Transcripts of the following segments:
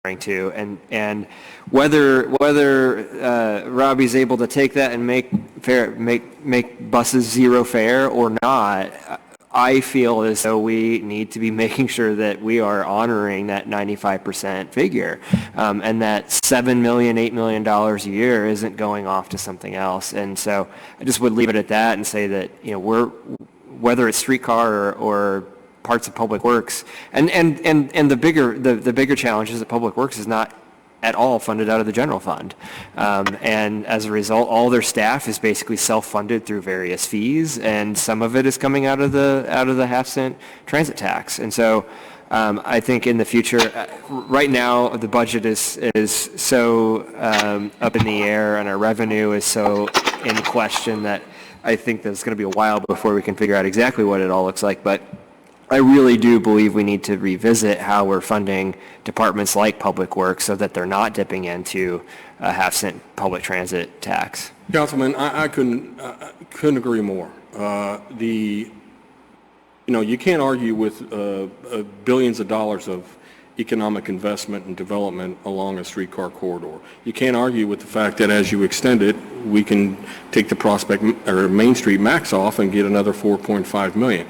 to, and whether Robbie's able to take that and make buses zero fare or not, I feel as though we need to be making sure that we are honoring that 95% figure, and that $7 million, $8 million a year isn't going off to something else. And so I just would leave it at that and say that, whether it's streetcar or parts of Public Works, and the bigger challenge is that Public Works is not at all funded out of the general fund, and as a result, all their staff is basically self-funded through various fees, and some of it is coming out of the half-cent transit tax. And so I think in the future, right now the budget is so up in the air, and our revenue is so in question that I think that it's going to be a while before we can figure out exactly what it all looks like. But I really do believe we need to revisit how we're funding departments like Public Works so that they're not dipping into a half-cent public transit tax. Councilman, I couldn't agree more. You can't argue with billions of dollars of economic investment and development along a streetcar corridor. You can't argue with the fact that as you extend it, we can take the Prospect or Main Street max off and get another $4.5 million.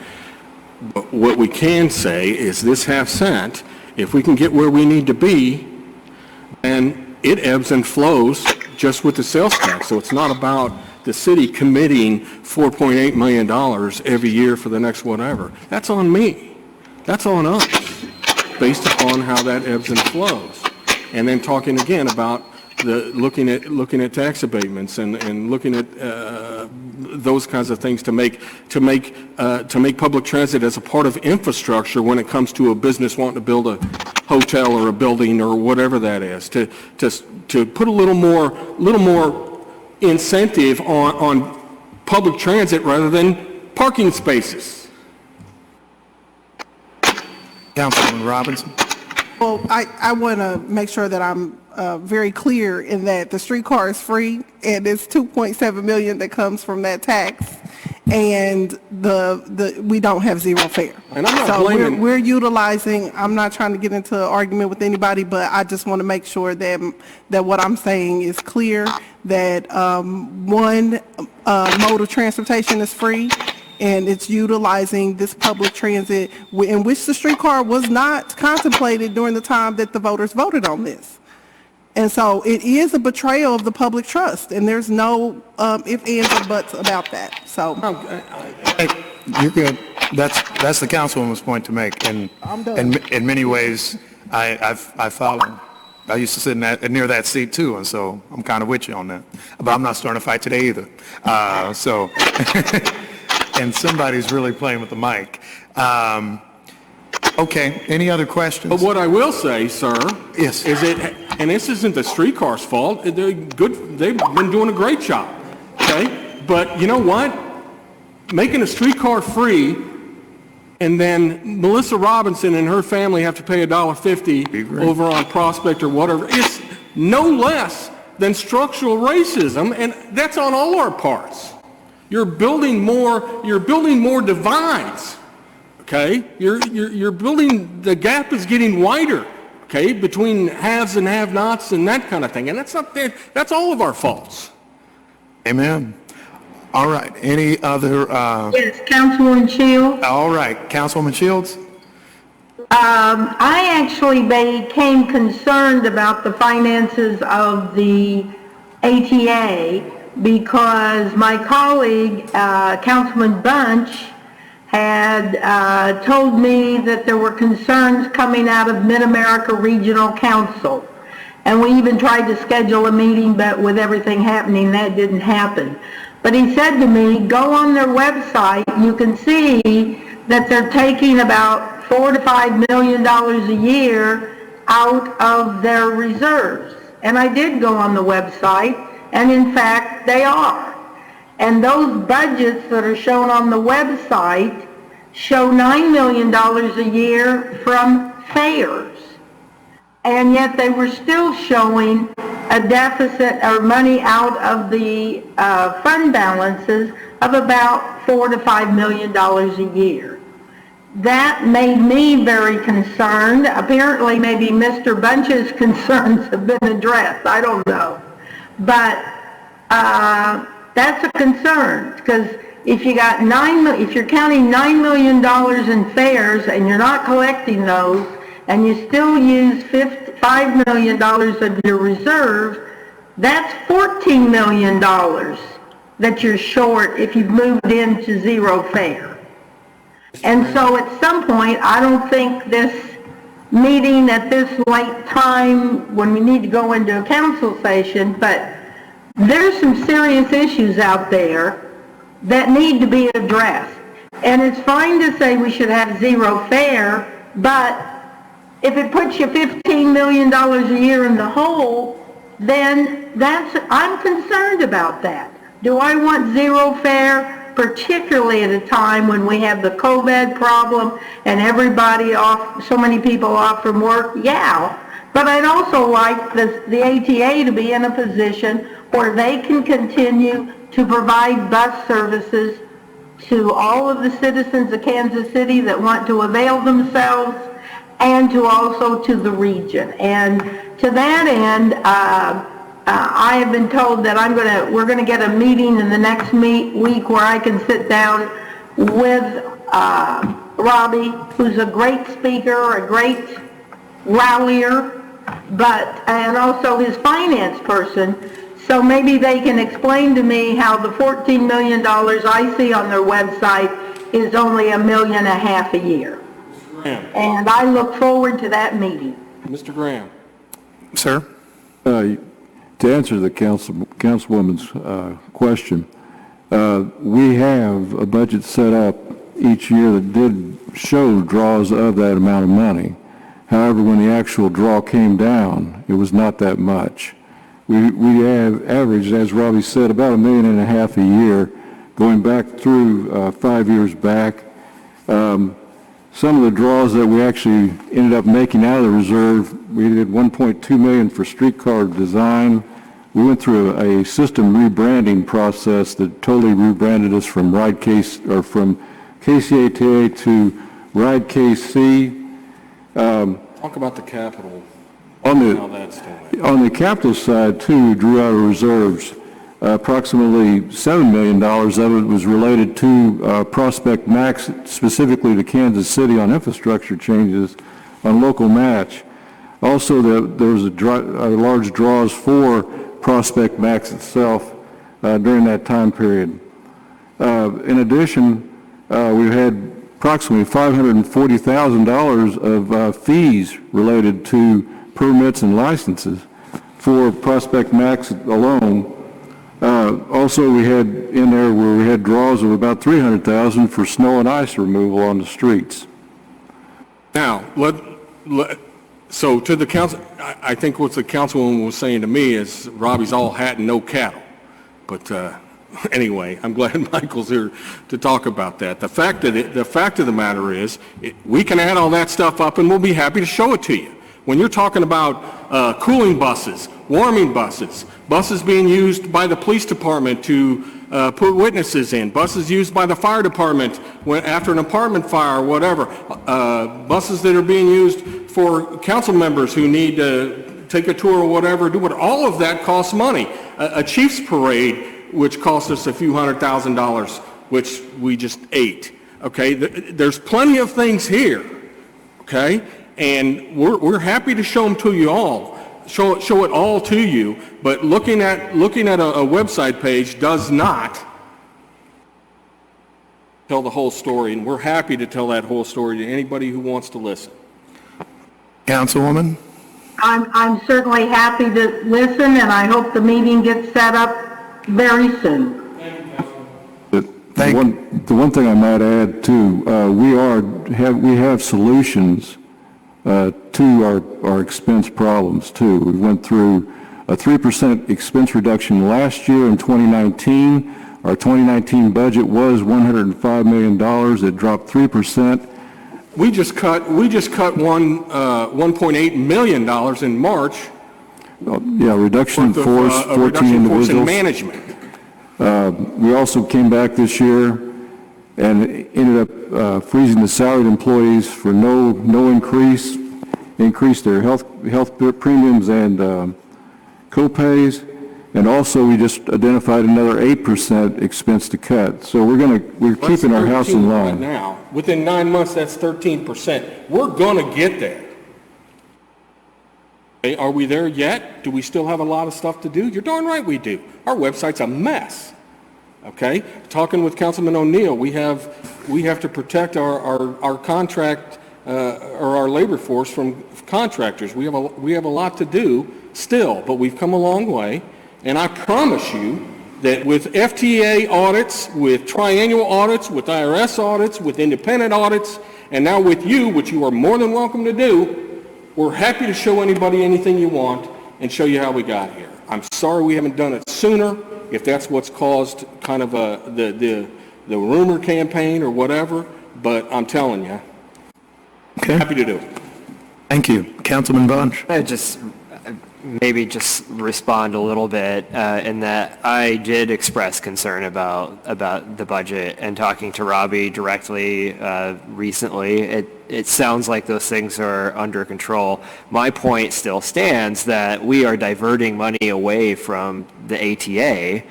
But what we can say is this half cent, if we can get where we need to be, then it ebbs and flows just with the sales tax. So it's not about the city committing $4.8 million every year for the next whatever. That's on me. That's on us, based upon how that ebbs and flows. And then talking again about looking at tax abatements and looking at those kinds of things to make public transit as a part of infrastructure when it comes to a business wanting to build a hotel or a building or whatever that is, to put a little more incentive on public transit rather than parking spaces. Councilman Robinson. Well, I want to make sure that I'm very clear in that the streetcar is free, and it's $2.7 million that comes from that tax, and we don't have zero fare. And I'm not so blaming. we're utilizing. I'm not trying to get into an argument with anybody, but I just want to make sure that what I'm saying is clear. That one mode of transportation is free, and it's utilizing this public transit in which the streetcar was not contemplated during the time that the voters voted on this. And so it is a betrayal of the public trust, and there's no ifs, ands, or buts about that. So You're good. That's the councilwoman's point to make, and I'm done. in many ways, I follow. I used to sit near that seat too, and so I'm kind of with you on that. But I'm not starting a fight today either. And somebody's really playing with the mic. Okay, any other questions? But what I will say, sir, yes, is and this isn't the streetcar's fault. They're good. They've been doing a great job. Okay, but you know what? Making a streetcar free, and then Melissa Robinson and her family have to pay $1.50 over on Prospect or whatever. It's no less than structural racism, and that's on all our parts. You're building more divides. Okay, you're building, the gap is getting wider, okay, between haves and have-nots and that kind of thing, and that's all of our faults. Amen. All right, any other? Yes, Councilwoman Shields. All right, Councilwoman Shields. I actually became concerned about the finances of the ATA because my colleague, Councilman Bunch, had told me that there were concerns coming out of Mid-America Regional Council. And we even tried to schedule a meeting, but with everything happening, that didn't happen. But he said to me, go on their website, you can see that they're taking about $4 to $5 million a year out of their reserves. And I did go on the website, and in fact, they are. And those budgets that are shown on the website show $9 million a year from fares. And yet they were still showing a deficit or money out of the fund balances of about $4 to $5 million a year. that made me very concerned. Apparently, maybe Mr. Bunch's concerns have been addressed. I don't know. But that's a concern, because if you got if you're counting $9 million in fares and you're not collecting those, and you still use $5 million of your reserve, that's $14 million that you're short if you've moved into zero fare. And so at some point, I don't think this meeting at this late time when we need to go into a council session, but there's some serious issues out there that need to be addressed. And it's fine to say we should have zero fare, but if it puts you $15 million a year in the hole, then I'm concerned about that. Do I want zero fare? Particularly at a time when we have the COVID problem and everybody off, so many people off from work, yeah. But I'd also like the ATA to be in a position where they can continue to provide bus services to all of the citizens of Kansas City that want to avail themselves, and to also to the region. And to that end, I have been told that we're going to get a meeting in the next week where I can sit down with Robbie, who's a great speaker, a great rallier, and also his finance person. So maybe they can explain to me how the $14 million I see on their website is only $1.5 million a year. And I look forward to that meeting. Mr. Graham. Sir? To answer the councilwoman's question, we have a budget set up each year that did show draws of that amount of money. However, when the actual draw came down, it was not that much. We have averaged, as Robbie said, about $1.5 million a year, going back through 5 years back. Some of the draws that we actually ended up making out of the reserve, we did $1.2 million for streetcar design. We went through a system rebranding process that totally rebranded us from from KCATA to Ride KC. Talk about the capital. On how that's doing. On the capital side, too, we drew out of reserves. Approximately $7 million of it was related to Prospect Max, specifically to Kansas City on infrastructure changes on local match. Also, there was large draws for Prospect Max itself during that time period. In addition, we've had approximately $540,000 of fees related to permits and licenses for Prospect Max alone. Also, we had in there where we had draws of about $300,000 for snow and ice removal on the streets. Now, so to the council, I think what the councilwoman was saying to me is Robbie's all hat and no cattle. But anyway, I'm glad Michael's here to talk about that. The fact of the matter is, we can add all that stuff up and we'll be happy to show it to you. When you're talking about cooling buses, warming buses, buses being used by the police department to put witnesses in, buses used by the fire department after an apartment fire or whatever, buses that are being used for council members who need to take a tour or whatever, all of that costs money. A Chiefs parade, which cost us a few $100,000, which we just ate. Okay, there's plenty of things here. Okay. And we're happy to show them to you all, show it all to you. But looking at a website page does not tell the whole story, and we're happy to tell that whole story to anybody who wants to listen. Councilwoman? I'm certainly happy to listen, and I hope the meeting gets set up very soon. The one thing I might add too, we have solutions to our expense problems too. We went through a 3% expense reduction last year in 2019. Our 2019 budget was $105 million. It dropped 3%. We just cut $1.8 million in March. Reduction in force, 14 individuals. In management. We also came back this year and ended up freezing the salaried employees for no increase, increased their health premiums and co-pays, and also we just identified another 8% expense to cut. So we're keeping our house in line. Right now, within 9 months, that's 13%. We're going to get there. Okay, are we there yet? Do we still have a lot of stuff to do? You're darn right we do. Our website's a mess. Okay, talking with Councilman O'Neill, we have to protect our contract or our labor force from contractors. We have a lot to do still, but we've come a long way. And I promise you that with FTA audits, with triannual audits, with IRS audits, with independent audits, and now with you, which you are more than welcome to do, we're happy to show anybody anything you want and show you how we got here. I'm sorry we haven't done it sooner, if that's what's caused kind of the rumor campaign or whatever, but I'm telling you, Okay. happy to do it. Thank you. Councilman Bunch. I just maybe just respond a little bit in that I did express concern about the budget, and talking to Robbie directly recently, it sounds like those things are under control. My point still stands that we are diverting money away from the ATA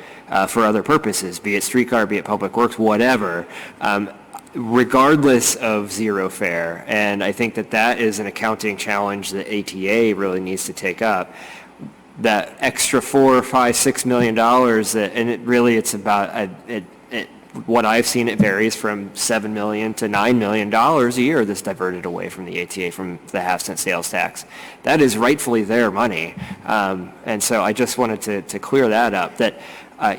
for other purposes, be it streetcar, be it public works, whatever. Regardless of zero fare. And I think that is an accounting challenge that ATA really needs to take up. That extra $4, $5, $6 million, it's about, what I've seen, it varies from $7 million to $9 million a year that's diverted away from the ATA, from the half-cent sales tax. That is rightfully their money. And so I just wanted to clear that up, that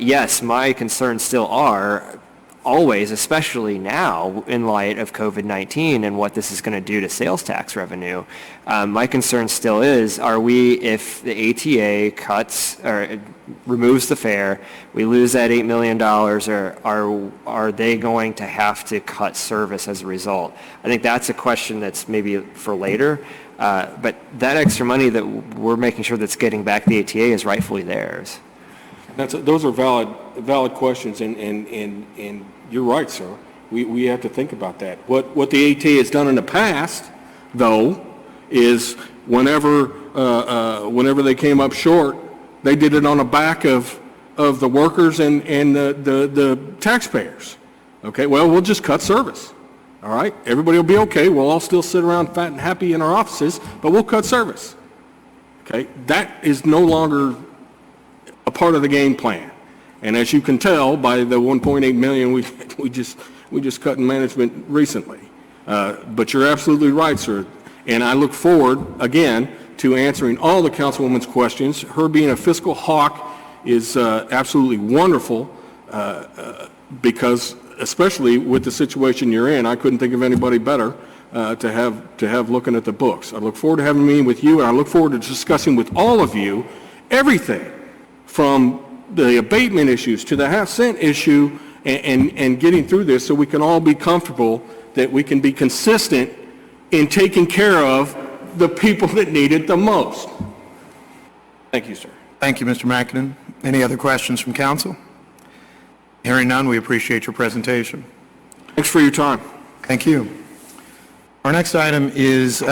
yes, my concerns still are always, especially now in light of COVID-19 and what this is going to do to sales tax revenue. My concern still is, if the ATA cuts or removes the fare, we lose that $8 million, or are they going to have to cut service as a result? I think that's a question that's maybe for later, but that extra money that we're making sure that's getting back the ATA is rightfully theirs. Those are valid questions, and you're right, sir. We have to think about that. What the ATA has done in the past, though, is whenever they came up short, they did it on the back of the workers and the taxpayers. Okay, well, we'll just cut service. All right, everybody will be okay. We'll all still sit around fat and happy in our offices, but we'll cut service. Okay, that is no longer a part of the game plan. And as you can tell by the 1.8 million we just cut in management recently. But you're absolutely right, sir. And I look forward, again, to answering all the councilwoman's questions. Her being a fiscal hawk is absolutely wonderful because, especially with the situation you're in, I couldn't think of anybody better to have looking at the books. I look forward to having a meeting with you, and I look forward to discussing with all of you everything from the abatement issues to the half-cent issue, and getting through this so we can all be comfortable that we can be consistent in taking care of the people that need it the most. Thank you, sir. Thank you, Mr. McKinnon. Any other questions from council? Hearing none, we appreciate your presentation. Thanks for your time. Thank you. Our next item is